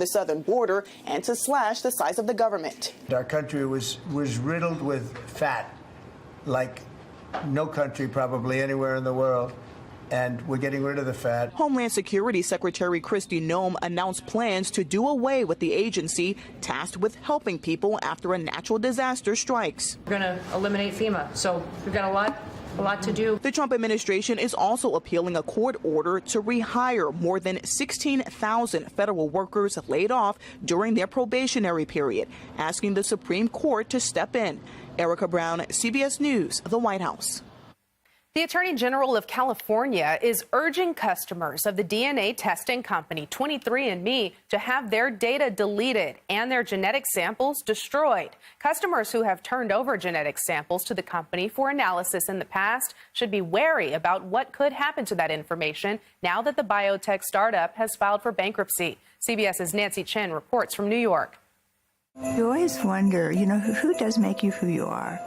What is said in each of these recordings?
the southern border and to slash the size of the government. Our country was riddled with fat, like no country probably anywhere in the world. And we're getting rid of the fat. Homeland Security Secretary Kristi Noem announced plans to do away with the agency tasked with helping people after a natural disaster strikes. We're going to eliminate FEMA, so we've got a lot to do. The Trump administration is also appealing a court order to rehire more than 16,000 federal workers laid off during their probationary period, asking the Supreme Court to step in. Erica Brown, CBS News, the White House. The Attorney General of California is urging customers of the DNA testing company 23andMe to have their data deleted and their genetic samples destroyed. Customers who have turned over genetic samples to the company for analysis in the past should be wary about what could happen to that information now that the biotech startup has filed for bankruptcy. CBS's Nancy Chen reports from New York. You always wonder, who does make you who you are?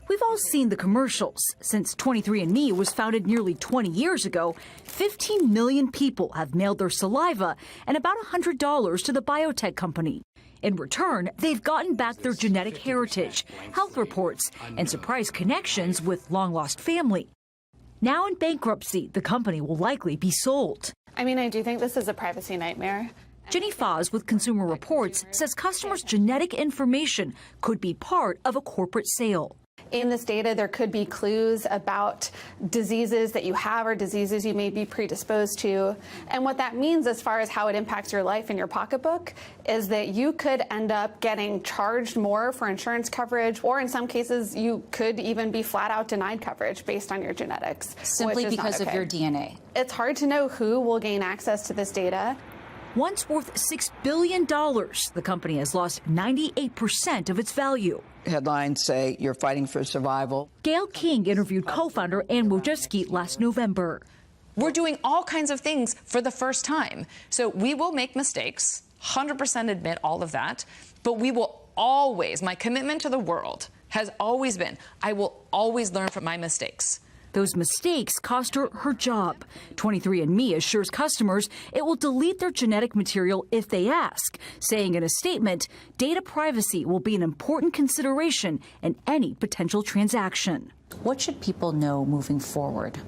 We've all seen the commercials. Since 23andMe was founded nearly 20 years ago, 15 million people have mailed their saliva and about $100 to the biotech company. In return, they've gotten back their genetic heritage, health reports, and surprise connections with long-lost family. Now in bankruptcy, the company will likely be sold. I do think this is a privacy nightmare. Jenny Foz with Consumer Reports says customers' genetic information could be part of a corporate sale. In this data, there could be clues about diseases that you have or diseases you may be predisposed to. And what that means as far as how it impacts your life and your pocketbook is that you could end up getting charged more for insurance coverage, or in some cases, you could even be flat out denied coverage based on your genetics. Simply because of your DNA. It's hard to know who will gain access to this data. Once worth $6 billion, the company has lost 98% of its value. Headlines say you're fighting for survival. Gail King interviewed co-founder Ann Wojcicki last November. We're doing all kinds of things for the first time. So we will make mistakes, 100% admit all of that, but we will always, my commitment to the world has always been, I will always learn from my mistakes. Those mistakes cost her her job. 23andMe assures customers it will delete their genetic material if they ask, saying in a statement, data privacy will be an important consideration in any potential transaction. What should people know moving forward?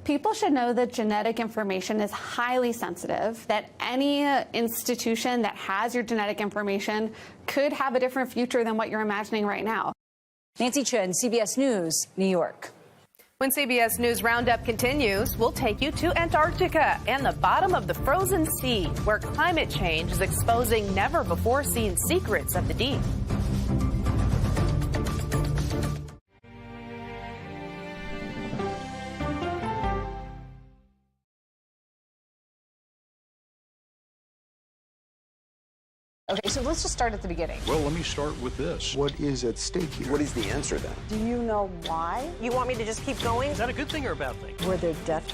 People should know that genetic information is highly sensitive, that any institution that has your genetic information could have a different future than what you're imagining right now. Nancy Chen, CBS News, New York. When CBS News Roundup continues, we'll take you to Antarctica and the bottom of the frozen sea, where climate change is exposing never-before-seen secrets of the deep. Okay, so let's just start at the beginning. Well, let me start with this. What is at stake here? What is the answer then? Do you know why? You want me to just keep going? Is that a good thing or a bad thing? Were there death